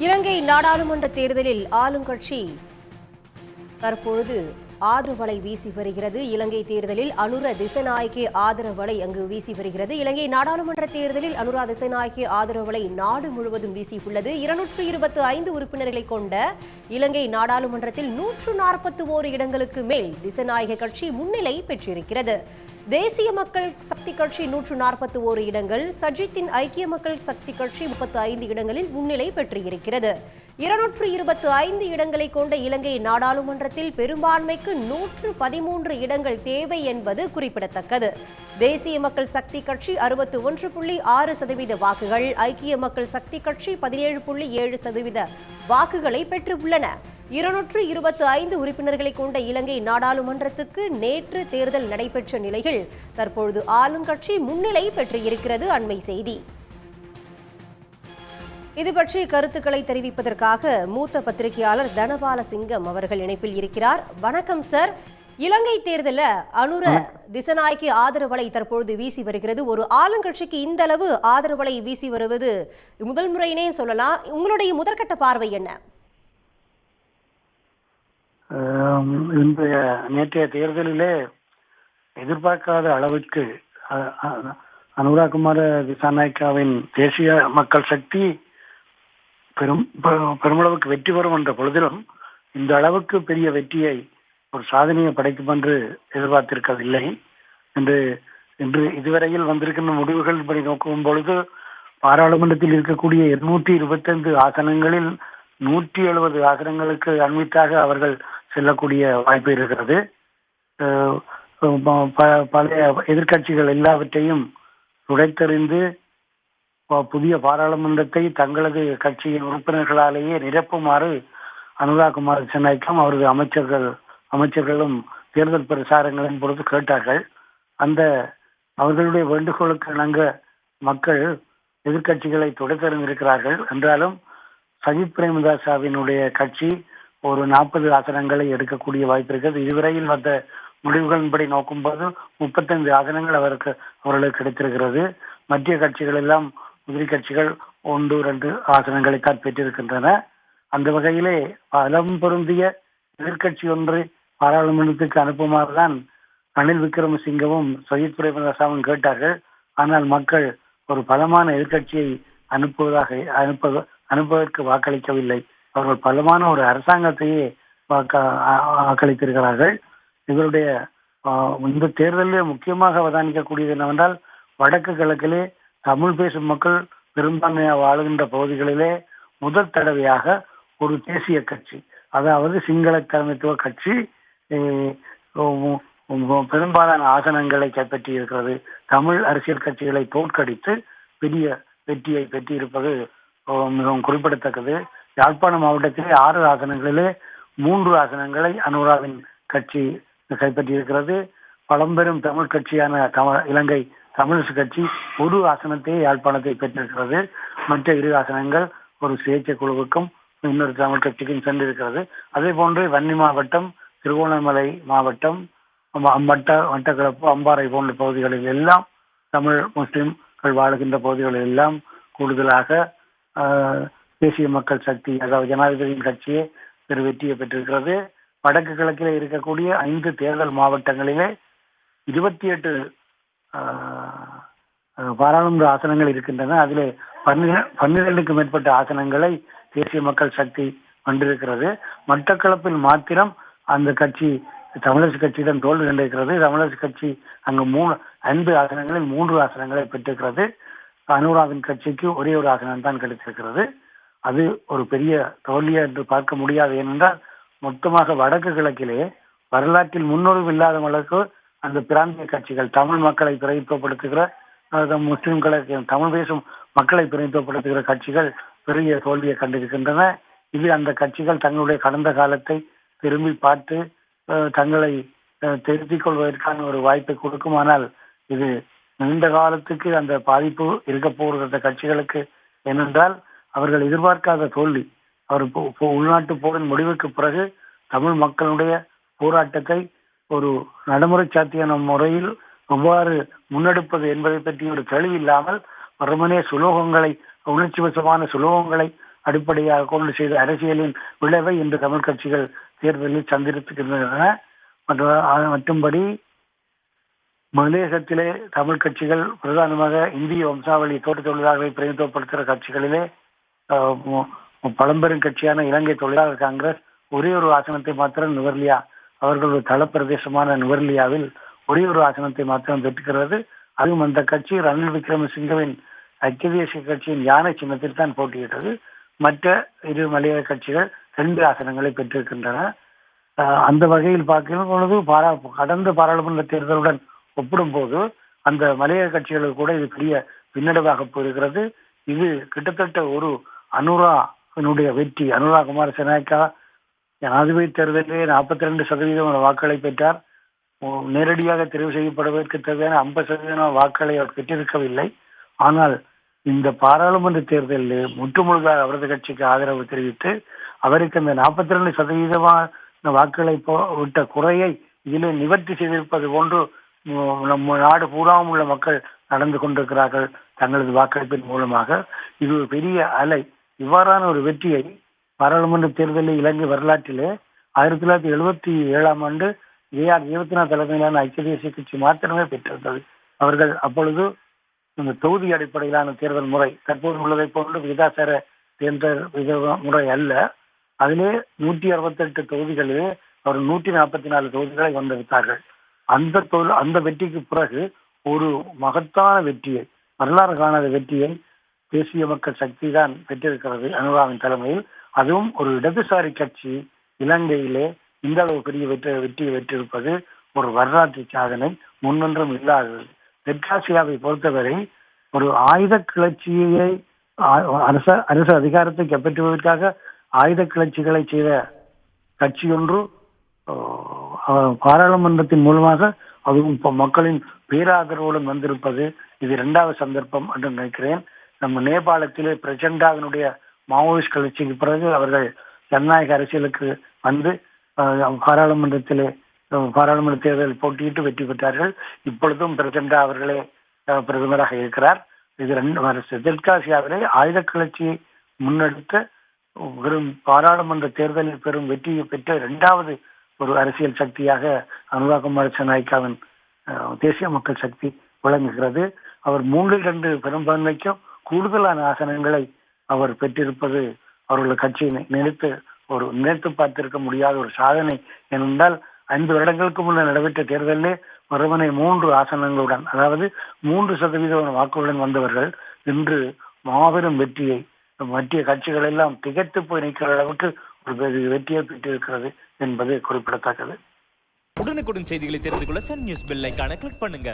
இலங்கை நாடாளுமன்ற தேர்தலில் ஆளுங்கட்சி தற்பொழுது ஆதரவலை வீசி வருகிறது. இலங்கை தேர்தலில் அனுர திசநாயக்கே ஆதரவலை அங்கு வீசி வருகிறது. இலங்கை நாடாளுமன்ற தேர்தலில் அனுரா திசநாயக்கே ஆதரவலை நாடு முழுவதும் வீசியுள்ளது. 225 உறுப்பினர்களை கொண்ட இலங்கை நாடாளுமன்றத்தில் 141 இடங்களுக்கு மேல் திசநாயக கட்சி முன்னிலை பெற்றிருக்கிறது. தேசிய மக்கள் சக்தி கட்சி 141 இடங்கள், சஜித்தின் ஐக்கிய மக்கள் சக்தி கட்சி 35 இடங்களில் முன்னிலை பெற்றிருக்கிறது. 225 இடங்களை கொண்ட இலங்கை நாடாளுமன்றத்தில் பெரும்பான்மைக்கு 113 இடங்கள் தேவை என்பது குறிப்பிடத்தக்கது. தேசிய மக்கள் சக்தி கட்சி 61.6% வாக்குகள், ஐக்கிய மக்கள் சக்தி கட்சி 17.7% வாக்குகளை பெற்றுள்ளன. 225 உறுப்பினர்களை கொண்ட இலங்கை நாடாளுமன்றத்துக்கு நேற்று தேர்தல் நடைபெற்ற நிலையில் தற்பொழுது ஆளுங்கட்சி முன்னிலை பெற்றிருக்கிறது. அண்மை செய்தி. இது பற்றி கருத்துக்களை தெரிவிப்பதற்காக மூத்த பத்திரிகையாளர் தனபால சிங்கம் அவர்கள் இணைப்பில் இருக்கிறார். வணக்கம் சார். இலங்கை தேர்தலில் அனுர திசநாயக்கே ஆதரவலை தற்பொழுது வீசி வருகிறது. ஒரு ஆளுங்கட்சிக்கு இந்த அளவு ஆதரவலை வீசி வருவது முதல் முறையினே சொல்லலாம். உங்களுடைய முதற்கட்ட பார்வை என்ன? இன்றைய நேற்றைய தேர்தலிலே எதிர்பார்க்காத அளவிற்கு அனுராகுமார திசாநாயக்காவின் தேசிய மக்கள் சக்தி பெருமளவுக்கு வெற்றி பெறும் என்ற பொழுதிலும் இந்த அளவுக்கு பெரிய வெற்றியை ஒரு சாதனையை படைக்கும் என்று எதிர்பார்த்திருக்கவில்லை. இன்று இதுவரையில் வந்திருக்கின்ற முடிவுகள் படி நோக்கும் பொழுது பாராளுமன்றத்தில் இருக்கக்கூடிய 225 ஆசனங்களில் 170 ஆசனங்களுக்கு அண்மித்தாக அவர்கள் செல்லக்கூடிய வாய்ப்பு இருக்கிறது. பழைய எதிர்கட்சிகள் எல்லாவற்றையும் துடைத்தெறிந்து புதிய பாராளுமன்றத்தை தங்களது கட்சியின் உறுப்பினர்களாலேயே நிரப்புமாறு அனுராகுமார திசாநாயக்கம் அவரது அமைச்சர்களும் தேர்தல் பிரச்சாரங்களின் பொழுது கேட்டார்கள். அந்த அவர்களுடைய வேண்டுகோளுக்கு இணங்க மக்கள் எதிர்கட்சிகளை துடைத்தெறிந்திருக்கிறார்கள். என்றாலும் சஜித் பிரேமதாசாவினுடைய கட்சி ஒரு 40 ஆசனங்களை எடுக்கக்கூடிய வாய்ப்பு இருக்கிறது. இதுவரையில் வந்த முடிவுகளின்படி நோக்கும்போது 35 ஆசனங்கள் அவர்களுக்கு கிடைத்திருக்கிறது. மத்திய கட்சிகள் எல்லாம் உதிரி கட்சிகள் 1-2 ஆசனங்களை தான் பெற்றிருக்கின்றன. அந்த வகையிலே பலம் பொருந்திய எதிர்கட்சி ஒன்று பாராளுமன்றத்துக்கு அனுப்புமாறுதான் ரணில் விக்ரமசிங்கவும் சஜித் பிரேமதாசாவும் கேட்டார்கள். ஆனால் மக்கள் ஒரு பலமான எதிர்கட்சியை அனுப்புவதற்கு வாக்களிக்கவில்லை. அவர்கள் பலமான ஒரு அரசாங்கத்தையே வாக்களித்திருக்கிறார்கள். இவருடைய இந்த தேர்தலில் முக்கியமாக அவதானிக்கக்கூடியது என்னவென்றால், வடக்கு கிழக்கிலே தமிழ் பேசும் மக்கள் பெரும்பான்மையாக வாழுகின்ற பகுதிகளிலே முதல் தடவையாக ஒரு தேசிய கட்சி, அதாவது சிங்கள தலைமைத்துவ கட்சி பெரும்பாலான ஆசனங்களை கைப்பற்றி இருக்கிறது. தமிழ் அரசியல் கட்சிகளை தோற்கடித்து பெரிய வெற்றியை பெற்றிருப்பது மிகவும் குறிப்பிடத்தக்கது. யாழ்ப்பாண மாவட்டத்திலே 6 ஆசனங்களிலே 3 ஆசனங்களை அனுராவின் கட்சி கைப்பற்றியிருக்கிறது. பழம்பெரும் தமிழ் கட்சியான இலங்கை தமிழரசு கட்சி 1 ஆசனத்தை யாழ்ப்பாணத்தை பெற்றிருக்கிறது. மற்ற 2 ஆசனங்கள் ஒரு சுயேட்சை குழுவுக்கும் இன்னொரு தமிழ் கட்சிக்கும் சென்றிருக்கிறது. அதே போன்று வன்னி மாவட்டம், திருகோணமலை மாவட்டம், மட்டக்களப்பு, அம்பாறை போன்ற பகுதிகளில் எல்லாம் தமிழ் முஸ்லிம்கள் வாழுகின்ற பகுதிகளில் எல்லாம் கூடுதலாக தேசிய மக்கள் சக்தி, அதாவது ஜனாதிபதியின் கட்சியே பெரு வெற்றியை பெற்றிருக்கிறது. வடக்கு கிழக்கிலே இருக்கக்கூடிய 5 தேர்தல் மாவட்டங்களிலே 28 பாராளுமன்ற ஆசனங்கள் இருக்கின்றன. அதிலே 12க்கும் மேற்பட்ட ஆசனங்களை தேசிய மக்கள் சக்தி கொண்டிருக்கிறது. மட்டக்களப்பில் மாத்திரம் அந்த கட்சி தமிழரசு கட்சியிடம் தோல்வி கண்டிருக்கிறது. தமிழரசு கட்சி அங்கு 5 ஆசனங்களில் 3 ஆசனங்களை பெற்றிருக்கிறது. அனுராவின் கட்சிக்கு ஒரே ஒரு ஆசனம் தான் கிடைத்திருக்கிறது. அது ஒரு பெரிய தோல்வியா என்று பார்க்க முடியாது. ஏனென்றால் மொத்தமாக வடக்கு கிழக்கிலே வரலாற்றில் முன்னொரு இல்லாத அளவுக்கு அந்த பிராந்திய கட்சிகள் தமிழ் மக்களை பிரதித்துவப்படுத்துகிற முஸ்லிம்களை தமிழ் பேசும் மக்களை பிரதித்துவப்படுத்துகிற கட்சிகள் பெரிய தோல்வியை கண்டிருக்கின்றன. இது அந்த கட்சிகள் தங்களுடைய கடந்த காலத்தை திரும்பி பார்த்து தங்களை திருத்திக் கொள்வதற்கான ஒரு வாய்ப்பை கொடுக்குமானால் இது நீண்ட காலத்துக்கு அந்த பாதிப்பு இருக்க போகிற கட்சிகளுக்கு. ஏனென்றால் அவர்கள் எதிர்பார்க்காத தோல்வி. உள்நாட்டு போரின் முடிவுக்கு பிறகு தமிழ் மக்களுடைய போராட்டத்தை ஒரு நடைமுறை சாத்தியான முறையில் எவ்வாறு முன்னெடுப்பது என்பதை பற்றி ஒரு தெளிவில்லாமல் வெறுமனே சுலோகங்களை, உணர்ச்சி வசமான சுலோகங்களை அடிப்படையாக கொண்டு செய்த அரசியலின் விளைவை இன்று தமிழ் கட்சிகள் தேர்தலில் சந்தித்திருக்கின்றன. மற்றும்படி மலையகத்திலே தமிழ் கட்சிகள் பிரதானமாக இந்திய வம்சாவளி தோட்ட தொழிலாளர்களை பிரதிநிதித்துவப்படுத்துகிற கட்சிகளிலே பழம்பெரும் கட்சியான இலங்கை தொழிலாளர் காங்கிரஸ் ஒரே ஒரு ஆசனத்தை மாத்திரம் நுவர்லியா, அவர்களது தள பிரதேசமான நுவர்லியாவில் ஒரே ஒரு ஆசனத்தை மாத்திரம் பெற்றுகிறது. அதுவும் அந்த கட்சி ரணில் விக்ரமசிங்கவின் ஐக்கிய தேசிய கட்சியின் யானை சின்னத்தில் தான் போட்டியிட்டது. மற்ற இரு மலையக கட்சிகள் 2 ஆசனங்களை பெற்றிருக்கின்றன. அந்த வகையில் பார்க்கும் பொழுது கடந்த பாராளுமன்ற தேர்தலுடன் ஒப்பிடும் போது அந்த மலையக கட்சிகளுக்கு கூட இது பெரிய பின்னடைவாக போயிருக்கிறது. இது கிட்டத்தட்ட ஒரு அனுரானுடைய வெற்றி. அனுரா குமார சேனாயக்கா ஜனாதிபதி தேர்தலிலே 42% வாக்குகளை பெற்றார். நேரடியாக தெரிவு செய்யப்படுவதற்கு தேவையான 50% வாக்குகளை அவர் பெற்றிருக்கவில்லை. ஆனால் இந்த பாராளுமன்ற தேர்தலில் முற்றுமுழுதாக அவரது கட்சிக்கு ஆதரவு தெரிவித்து அவருக்கு அந்த 42% வாக்குகளை விட்ட குறையை இதிலே நிவர்த்தி செய்திருப்பது போன்று நம்ம நாடு பூராவும் உள்ள மக்கள் நடந்து கொண்டிருக்கிறார்கள் தங்களது வாக்களிப்பின் மூலமாக. இது ஒரு பெரிய அலை. இவ்வாறான ஒரு வெற்றியை பாராளுமன்ற தேர்தலில் இலங்கை வரலாற்றிலே 1977 AR ஜீவத்நாத் தலைமையிலான ஐக்கிய தேசிய கட்சி மாத்திரமே பெற்றிருந்தது. அவர்கள் அப்பொழுது இந்த தொகுதி அடிப்படையிலான தேர்தல் முறை தற்போது உள்ளதை போன்று விகிதாசார தேர்தல் முறை அல்ல. அதிலே 168 தொகுதிகளிலே அவர் 144 தொகுதிகளை வந்திருத்தார்கள். அந்த வெற்றிக்கு பிறகு ஒரு மகத்தான வெற்றியை, வரலாறு காணாத வெற்றியை தேசிய மக்கள் சக்தி தான் பெற்றிருக்கிறது அனுராவின் தலைமையில். அதுவும் ஒரு இடதுசாரி கட்சி இலங்கையிலே இந்த அளவு பெரிய வெற்றியை பெற்றிருப்பது ஒரு வரலாற்று சாதனை, முன்னொன்றும் இல்லாதது. தெற்காசியாவை பொறுத்தவரை ஒரு ஆயுத கிளர்ச்சியை அரசு அதிகாரத்தை கைப்பற்றுவதற்காக ஆயுத கிளர்ச்சிகளை செய்த கட்சி ஒன்று பாராளுமன்றத்தின் மூலமாக, அதுவும் மக்களின் பேராதரவுடன் வந்திருப்பது இது 2வது சந்தர்ப்பம் என்று நினைக்கிறேன். நம்ம நேபாளத்திலே பிரச்சண்டாவினுடைய மாவோயிஸ்ட் கிளர்ச்சிக்கு பிறகு அவர்கள் ஜனநாயக அரசியலுக்கு வந்து பாராளுமன்ற தேர்தலில் போட்டியிட்டு வெற்றி பெற்றார்கள். இப்பொழுதும் பிரச்சண்டா அவர்களே பிரதமராக இருக்கிறார். இது தெற்காசியாவிலே ஆயுத கிளர்ச்சியை முன்னெடுத்த வெறும் பாராளுமன்ற தேர்தலில் பெரும் வெற்றியை பெற்ற 2வது ஒரு அரசியல் சக்தியாக அனுரா குமார சேனாயக்காவின் தேசிய மக்கள் சக்தி விளங்குகிறது. அவர் 3-2 பெரும்பான்மைக்கும் கூடுதலான ஆசனங்களை அவர் பெற்றிருப்பது அவர்கள் கட்சியை நினைத்து பார்த்திருக்க முடியாத ஒரு சாதனை. ஏனென்றால் 5 வருடங்களுக்கு முன்னர் நடைபெற்ற தேர்தலிலே வெறுமனே 3 ஆசனங்களுடன், அதாவது 3% வாக்குகளுடன் வந்தவர்கள் இன்று மாபெரும் வெற்றியை மத்திய கட்சிகள் எல்லாம் திகைத்து போய் நிற்கிற அளவுக்கு ஒரு வெற்றியை பெற்றிருக்கிறது என்பது குறிப்பிடத்தக்கது. உடனுக்குடன் செய்திகளை தெரிந்து கொள்ள சன் நியூஸ் பெல் ஐகானை கிளிக் பண்ணுங்க.